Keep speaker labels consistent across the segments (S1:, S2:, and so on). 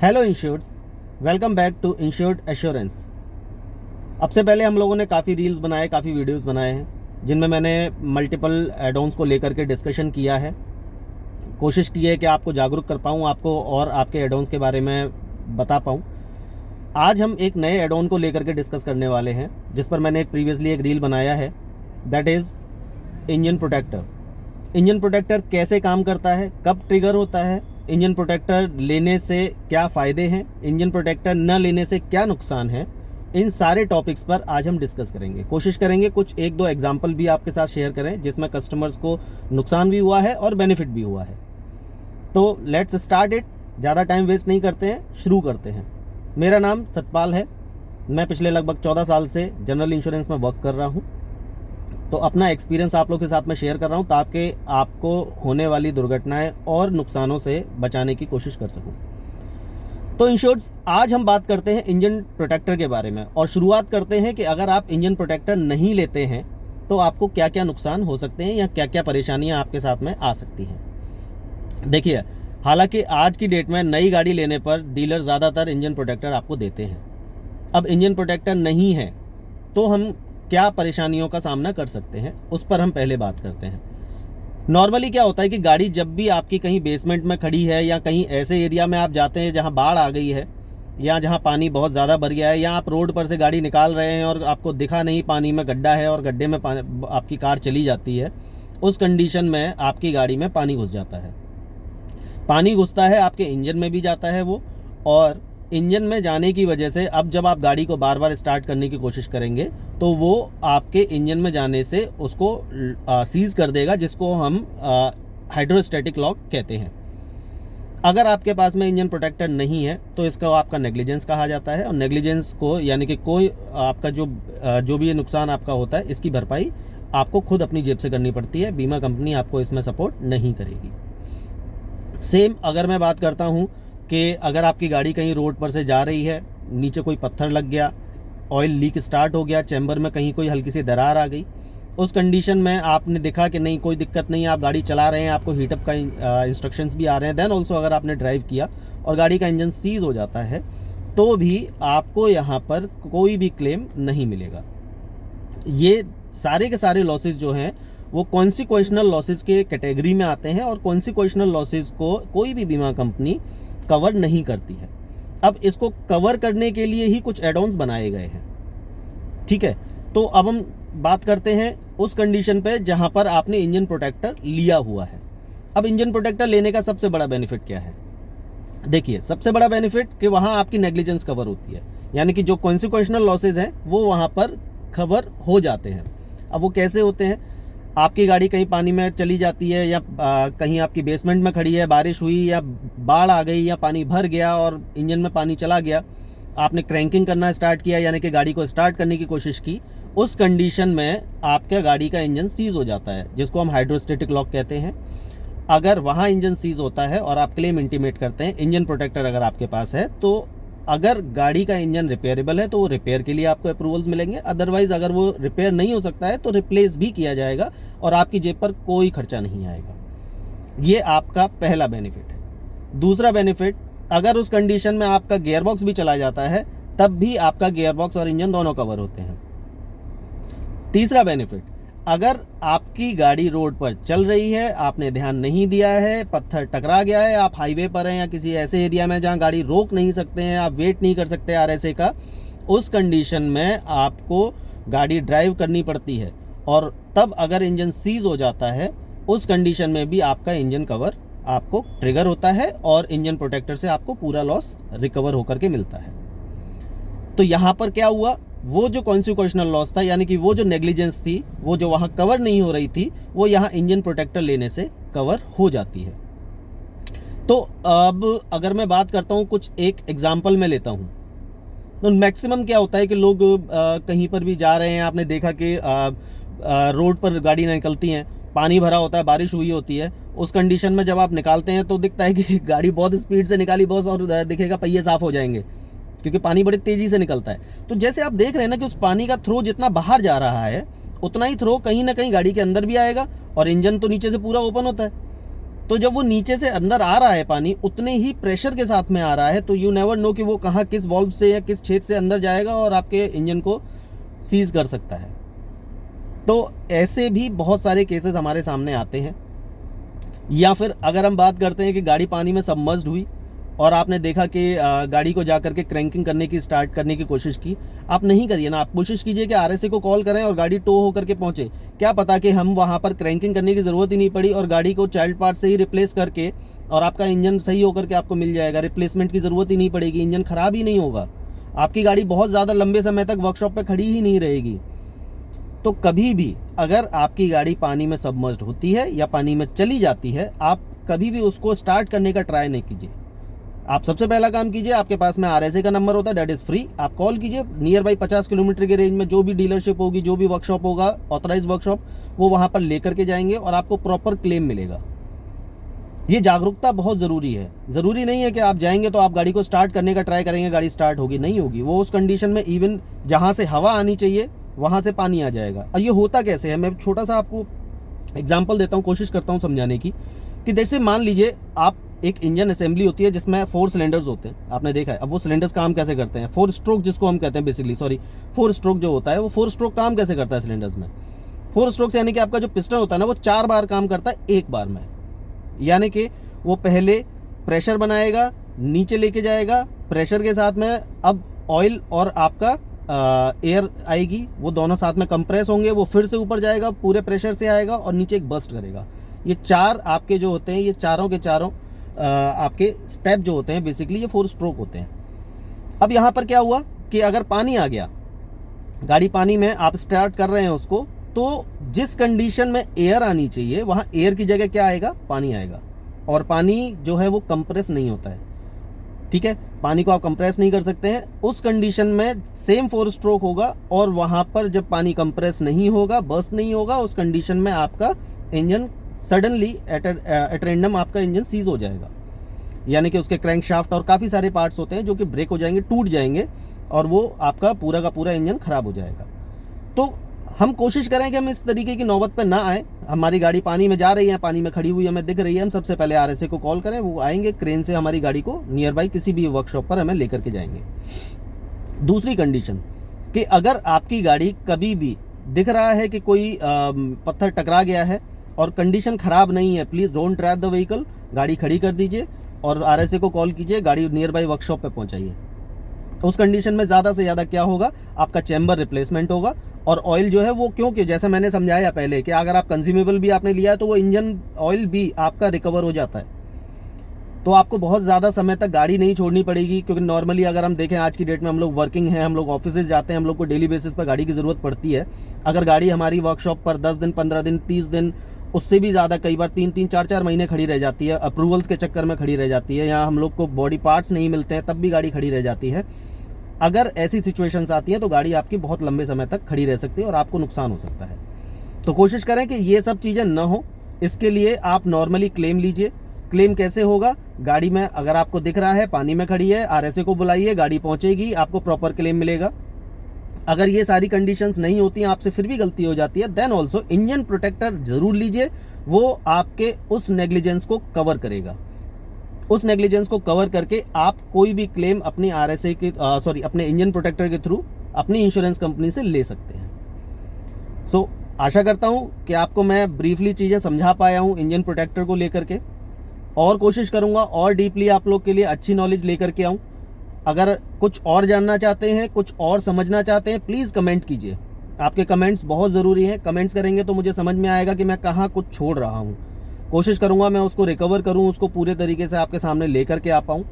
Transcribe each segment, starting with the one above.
S1: Hello insureds, welcome back to insured assurance. अब से पहले हम लोगों ने काफ़ी रील्स बनाए, काफ़ी वीडियोस बनाए हैं जिनमें मैंने मल्टीपल एड-ऑन्स को लेकर के डिस्कशन किया है। कोशिश की है कि आपको जागरूक कर पाऊँ, आपको और आपके एड-ऑन्स के बारे में बता पाऊँ। आज हम एक नए एड-ऑन को लेकर के डिस्कस करने वाले हैं जिस पर मैंने प्रीवियसली एक रील बनाया है, that is engine protector. Engine protector कैसे काम करता है, कब ट्रिगर होता है, इंजन प्रोटेक्टर लेने से क्या फ़ायदे हैं, इंजन प्रोटेक्टर न लेने से क्या नुकसान है, इन सारे टॉपिक्स पर आज हम डिस्कस करेंगे। कोशिश करेंगे कुछ एक दो एग्जांपल भी आपके साथ शेयर करें जिसमें कस्टमर्स को नुकसान भी हुआ है और बेनिफिट भी हुआ है। तो लेट्स स्टार्ट इट। ज़्यादा टाइम वेस्ट नहीं करते हैं, शुरू करते हैं। मेरा नाम सतपाल है। मैं पिछले लगभग 14 साल से जनरल इंश्योरेंस में वर्क कर रहा हूँ। तो अपना एक्सपीरियंस आप लोग के साथ में शेयर कर रहा हूँ ताकि आपको होने वाली दुर्घटनाएं और नुकसानों से बचाने की कोशिश कर सकूँ। तो इन शॉर्ट्स आज हम बात करते हैं इंजन प्रोटेक्टर के बारे में और शुरुआत करते हैं कि अगर आप इंजन प्रोटेक्टर नहीं लेते हैं तो आपको क्या क्या नुकसान हो सकते हैं या क्या क्या परेशानियां आपके साथ में आ सकती हैं। देखिए, हालांकि आज की डेट में नई गाड़ी लेने पर डीलर ज़्यादातर इंजन प्रोटेक्टर आपको देते हैं। अब इंजन प्रोटेक्टर नहीं है तो हम क्या परेशानियों का सामना कर सकते हैं, उस पर हम पहले बात करते हैं। नॉर्मली क्या होता है कि गाड़ी जब भी आपकी कहीं बेसमेंट में खड़ी है या कहीं ऐसे एरिया में आप जाते हैं जहां बाढ़ आ गई है या जहां पानी बहुत ज़्यादा भर गया है या आप रोड पर से गाड़ी निकाल रहे हैं और आपको दिखा नहीं पानी में गड्ढा है और गड्ढे में आपकी कार चली जाती है, उस कंडीशन में आपकी गाड़ी में पानी घुस जाता है। पानी घुसता है, आपके इंजन में भी जाता है वो, और इंजन में जाने की वजह से अब जब आप गाड़ी को बार बार स्टार्ट करने की कोशिश करेंगे तो वो आपके इंजन में जाने से उसको सीज कर देगा, जिसको हम हाइड्रोस्टैटिक लॉक कहते हैं। अगर आपके पास में इंजन प्रोटेक्टर नहीं है तो इसका आपका नेग्लिजेंस कहा जाता है, और नेग्लिजेंस को यानी कि कोई आपका जो भी ये नुकसान आपका होता है इसकी भरपाई आपको खुद अपनी जेब से करनी पड़ती है। बीमा कंपनी आपको इसमें सपोर्ट नहीं करेगी। सेम अगर मैं बात करता हूँ कि अगर आपकी गाड़ी कहीं रोड पर से जा रही है, नीचे कोई पत्थर लग गया, ऑयल लीक स्टार्ट हो गया, चैम्बर में कहीं कोई हल्की सी दरार आ गई, उस कंडीशन में आपने देखा कि नहीं कोई दिक्कत नहीं है, आप गाड़ी चला रहे हैं, आपको हीटअप का इंस्ट्रक्शंस भी आ रहे हैं, देन ऑल्सो अगर आपने ड्राइव किया और गाड़ी का इंजन सीज हो जाता है तो भी आपको यहाँ पर कोई भी क्लेम नहीं मिलेगा। ये सारे के सारे लॉसेज जो हैं वो कॉन्सिक्वेशनल लॉसेज के कैटेगरी में आते हैं और कॉन्सिक्वेशनल लॉसेज को कोई भी बीमा कंपनी कवर नहीं करती है। अब इसको कवर करने के लिए ही कुछ एड-ऑन्स बनाए गए हैं, ठीक है। तो अब हम बात करते हैं उस कंडीशन पे जहां पर आपने इंजन प्रोटेक्टर लिया हुआ है। अब इंजन प्रोटेक्टर लेने का सबसे बड़ा बेनिफिट क्या है? देखिए, सबसे बड़ा बेनिफिट कि वहां आपकी नेग्लिजेंस कवर होती है, यानी कि जो कॉन्सिक्वेशनल लॉसेज हैं वो वहां पर कवर हो जाते हैं। अब वो कैसे होते हैं? आपकी गाड़ी कहीं पानी में चली जाती है या कहीं आपकी बेसमेंट में खड़ी है, बारिश हुई या बाढ़ आ गई या पानी भर गया और इंजन में पानी चला गया, आपने क्रैंकिंग करना स्टार्ट किया यानी कि गाड़ी को स्टार्ट करने की कोशिश की, उस कंडीशन में आपका गाड़ी का इंजन सीज हो जाता है, जिसको हम हाइड्रोस्टैटिक लॉक कहते हैं। अगर वहाँ इंजन सीज होता है और आप क्लेम इंटीमेट करते हैं, इंजन प्रोटेक्टर अगर आपके पास है, तो अगर गाड़ी का इंजन रिपेयरेबल है तो वो रिपेयर के लिए आपको अप्रूवल्स मिलेंगे। अदरवाइज अगर वो रिपेयर नहीं हो सकता है तो रिप्लेस भी किया जाएगा और आपकी जेब पर कोई खर्चा नहीं आएगा। ये आपका पहला बेनिफिट है। दूसरा बेनिफिट, अगर उस कंडीशन में आपका गियरबॉक्स भी चला जाता है तब भी आपका गियरबॉक्स और इंजन दोनों कवर होते हैं। तीसरा बेनिफिट, अगर आपकी गाड़ी रोड पर चल रही है, आपने ध्यान नहीं दिया है, पत्थर टकरा गया है, आप हाईवे पर हैं या किसी ऐसे एरिया में जहां गाड़ी रोक नहीं सकते हैं, आप वेट नहीं कर सकते आरएसए का, उस कंडीशन में आपको गाड़ी ड्राइव करनी पड़ती है और तब अगर इंजन सीज हो जाता है, उस कंडीशन में भी आपका इंजन कवर आपको ट्रिगर होता है और इंजन प्रोटेक्टर से आपको पूरा लॉस रिकवर होकर के मिलता है। तो यहाँ पर क्या हुआ, वो जो कॉन्सिक्वेशनल लॉस था यानी कि वो जो नेग्लिजेंस थी, वो जो वहाँ कवर नहीं हो रही थी, वो यहाँ इंजन प्रोटेक्टर लेने से कवर हो जाती है। तो अब अगर मैं बात करता हूँ, कुछ एक एग्जांपल मैं लेता हूँ, तो मैक्सिमम क्या होता है कि लोग कहीं पर भी जा रहे हैं, आपने देखा कि रोड पर गाड़ी निकलती हैं, पानी भरा होता है, बारिश हुई होती है, उस कंडीशन में जब आप निकालते हैं तो दिखता है कि गाड़ी बहुत स्पीड से निकाली बॉस, और दिखेगा पहिए साफ हो जाएंगे क्योंकि पानी बड़ी तेजी से निकलता है। तो जैसे आप देख रहे हैं ना कि उस पानी का थ्रो जितना बाहर जा रहा है उतना ही थ्रो कहीं ना कहीं गाड़ी के अंदर भी आएगा और इंजन तो नीचे से पूरा ओपन होता है। तो जब वो नीचे से अंदर आ रहा है पानी उतने ही प्रेशर के साथ में आ रहा है, तो यू नेवर नो कि वो कहाँ किस वॉल्व से या किस छेद से अंदर जाएगा और आपके इंजन को सीज कर सकता है। तो ऐसे भी बहुत सारे केसेस हमारे सामने आते हैं। या फिर अगर हम बात करते हैं कि गाड़ी पानी में सबमर्ज्ड हुई और आपने देखा कि गाड़ी को जा करके क्रैंकिंग करने की स्टार्ट करने की कोशिश की, आप नहीं करिए ना। आप कोशिश कीजिए कि आरएसए को कॉल करें और गाड़ी टो होकर के पहुंचे। क्या पता कि हम वहां पर क्रैंकिंग करने की ज़रूरत ही नहीं पड़ी और गाड़ी को चाइल्ड पार्ट से ही रिप्लेस करके और आपका इंजन सही होकर के आपको मिल जाएगा। रिप्लेसमेंट की ज़रूरत ही नहीं पड़ेगी, इंजन ख़राब ही नहीं होगा, आपकी गाड़ी बहुत ज़्यादा लंबे समय तक वर्कशॉप पर खड़ी ही नहीं रहेगी। तो कभी भी अगर आपकी गाड़ी पानी में सबमर्ज्ड होती है या पानी में चली जाती है, आप कभी भी उसको स्टार्ट करने का ट्राई नहीं कीजिए। आप सबसे पहला काम कीजिए, आपके पास में आरएसए का नंबर होता है, दैट इज़ फ्री। आप कॉल कीजिए नियर बाई 50 किलोमीटर के रेंज में जो भी डीलरशिप होगी, जो भी वर्कशॉप होगा, ऑथराइज वर्कशॉप, वो वहाँ पर लेकर के जाएंगे और आपको प्रॉपर क्लेम मिलेगा। ये जागरूकता बहुत ज़रूरी है। ज़रूरी नहीं है कि आप जाएंगे तो आप गाड़ी को स्टार्ट करने का ट्राई करेंगे, गाड़ी स्टार्ट होगी, नहीं होगी। वो उस कंडीशन में इवन जहाँ से हवा आनी चाहिए वहाँ से पानी आ जाएगा। और ये होता कैसे है, मैं छोटा सा आपको एग्जांपल देता हूँ, कोशिश करता हूँ समझाने की। कि जैसे मान लीजिए आप एक इंजन असेंबली होती है जिसमें 4 सिलेंडर्स होते हैं, आपने देखा है। अब वो सिलेंडर्स काम कैसे करते हैं, 4 स्ट्रोक जिसको हम कहते हैं बेसिकली, 4 स्ट्रोक जो होता है वो 4 स्ट्रोक काम कैसे करता है सिलेंडर्स में। 4 स्ट्रोक्स यानी कि आपका जो पिस्टन होता है ना वो 4 बार काम करता है एक बार में। यानी कि वो पहले प्रेशर बनाएगा, नीचे लेके जाएगा, प्रेशर के साथ में अब ऑयल और आपका एयर आएगी, वो दोनों साथ में कंप्रेस होंगे, वो फिर से ऊपर जाएगा, पूरे प्रेशर से आएगा और नीचे एक बस्ट करेगा। ये 4 आपके जो होते हैं, ये चारों के चारों आपके स्टेप जो होते हैं बेसिकली ये 4 स्ट्रोक होते हैं। अब यहाँ पर क्या हुआ कि अगर पानी आ गया, गाड़ी पानी में आप स्टार्ट कर रहे हैं उसको, तो जिस कंडीशन में एयर आनी चाहिए वहाँ एयर की जगह क्या आएगा, पानी आएगा। और पानी जो है वो कंप्रेस नहीं होता है, ठीक है। पानी को आप कंप्रेस नहीं कर सकते हैं। उस कंडीशन में सेम 4 स्ट्रोक होगा और वहाँ पर जब पानी कंप्रेस नहीं होगा, बर्स्ट नहीं होगा, उस कंडीशन में आपका इंजन सडनली एट रैंडम आपका इंजन सीज हो जाएगा। यानी कि उसके क्रैंक शाफ्ट और काफ़ी सारे पार्ट्स होते हैं जो कि ब्रेक हो जाएंगे, टूट जाएंगे और वो आपका पूरा का पूरा इंजन ख़राब हो जाएगा। तो हम कोशिश करें कि हम इस तरीके की नौबत पे ना आए। हमारी गाड़ी पानी में जा रही है, पानी में खड़ी हुई हमें दिख रही है, हम सबसे पहले आरएसए को कॉल करें, वो आएंगे क्रेन से हमारी गाड़ी को नियर बाई किसी भी वर्कशॉप पर हमें लेकर के जाएंगे। दूसरी कंडीशन कि अगर आपकी गाड़ी कभी भी दिख रहा है कि कोई पत्थर टकरा गया है और कंडीशन ख़राब नहीं है, please don't drive the vehicle, गाड़ी खड़ी कर दीजिए और आरएसए को कॉल कीजिए, गाड़ी नियर बाई वर्कशॉप पे पहुंचाइए। उस कंडीशन में ज़्यादा से ज़्यादा क्या होगा, आपका चैम्बर रिप्लेसमेंट होगा और ऑयल जो है वो, क्योंकि जैसे मैंने समझाया पहले कि अगर आप कंज्यूमेबल भी आपने लिया है तो वो इंजन ऑयल भी आपका रिकवर हो जाता है। तो आपको बहुत ज़्यादा समय तक गाड़ी नहीं छोड़नी पड़ेगी, क्योंकि नॉर्मली अगर हम देखें आज की डेट में हम लोग वर्किंग हैं, हम लोग ऑफिस जाते हैं, हम लोग को डेली बेसिस पर गाड़ी की ज़रूरत पड़ती है। अगर गाड़ी हमारी वर्कशॉप पर 10 दिन, 15 दिन, 30 दिन, उससे भी ज़्यादा, कई बार 3-3, 4-4 महीने खड़ी रह जाती है, अप्रूवल्स के चक्कर में खड़ी रह जाती है, या हम लोग को बॉडी पार्ट्स नहीं मिलते हैं तब भी गाड़ी खड़ी रह जाती है। अगर ऐसी सिचुएशंस आती हैं तो गाड़ी आपकी बहुत लंबे समय तक खड़ी रह सकती है और आपको नुकसान हो सकता है। तो कोशिश करें कि ये सब चीज़ें ना हो। इसके लिए आप नॉर्मली क्लेम लीजिए। क्लेम कैसे होगा, गाड़ी में अगर आपको दिख रहा है पानी में खड़ी है, आरएसए को बुलाइए, गाड़ी पहुंचेगी, आपको प्रॉपर क्लेम मिलेगा। अगर ये सारी कंडीशंस नहीं होती हैं, आपसे फिर भी गलती हो जाती है, देन ऑल्सो इंजन प्रोटेक्टर ज़रूर लीजिए, वो आपके उस नेग्लिजेंस को कवर करेगा। उस नेग्लिजेंस को कवर करके आप कोई भी क्लेम अपनी आरएसए के अपने इंजन प्रोटेक्टर के थ्रू अपनी इंश्योरेंस कंपनी से ले सकते हैं। सो आशा करता हूँ कि आपको मैं ब्रीफली चीज़ें समझा पाया हूँ इंजन प्रोटेक्टर को लेकर के, और कोशिश करूँगा और डीपली आप लोग के लिए अच्छी नॉलेज लेकर के आऊँ। अगर कुछ और जानना चाहते हैं, कुछ और समझना चाहते हैं, प्लीज़ कमेंट कीजिए। आपके कमेंट्स बहुत ज़रूरी हैं। कमेंट्स करेंगे तो मुझे समझ में आएगा कि मैं कहाँ कुछ छोड़ रहा हूँ। कोशिश करूँगा मैं उसको रिकवर करूँ, उसको पूरे तरीके से आपके सामने लेकर के आ पाऊँ,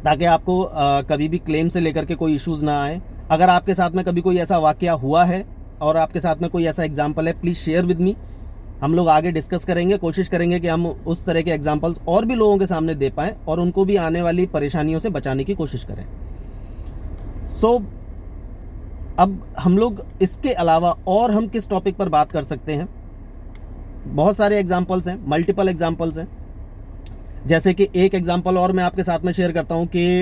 S1: ताकि आपको कभी भी क्लेम से लेकर के कोई इश्यूज़ ना आए। अगर आपके साथ में कभी कोई ऐसा वाक़या हुआ है और आपके साथ में कोई ऐसा एग्जाम्पल है, प्लीज़ शेयर विद मी। हम लोग आगे डिस्कस करेंगे, कोशिश करेंगे कि हम उस तरह के एग्जाम्पल्स और भी लोगों के सामने दे पाएँ और उनको भी आने वाली परेशानियों से बचाने की कोशिश करें। सो अब हम लोग इसके अलावा और हम किस टॉपिक पर बात कर सकते हैं, बहुत सारे एग्जाम्पल्स हैं, मल्टीपल एग्जाम्पल्स हैं। जैसे कि एक एग्जाम्पल और मैं आपके साथ में शेयर करता हूं कि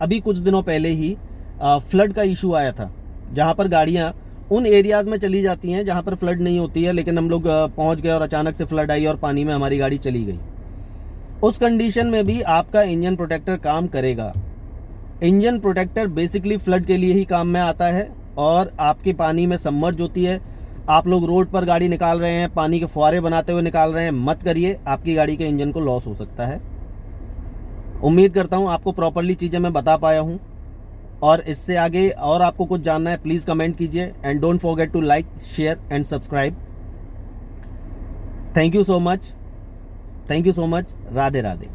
S1: अभी कुछ दिनों पहले ही फ्लड का इशू आया था, जहां पर गाड़ियां उन एरियाज़ में चली जाती हैं जहाँ पर फ्लड नहीं होती है, लेकिन हम लोग पहुँच गए और अचानक से फ्लड आई और पानी में हमारी गाड़ी चली गई। उस कंडीशन में भी आपका इंजन प्रोटेक्टर काम करेगा। इंजन प्रोटेक्टर बेसिकली फ्लड के लिए ही काम में आता है, और आपके पानी में सबमर्ज होती है। आप लोग रोड पर गाड़ी निकाल रहे हैं, पानी के फुहारे बनाते हुए निकाल रहे हैं, मत करिए, आपकी गाड़ी के इंजन को लॉस हो सकता है। उम्मीद करता हूँ आपको प्रॉपरली चीज़ें मैं बता पाया हूँ, और इससे आगे और आपको कुछ जानना है प्लीज़ कमेंट कीजिए, and don't forget to like, share and subscribe. Thank you so much. Radhe Radhe.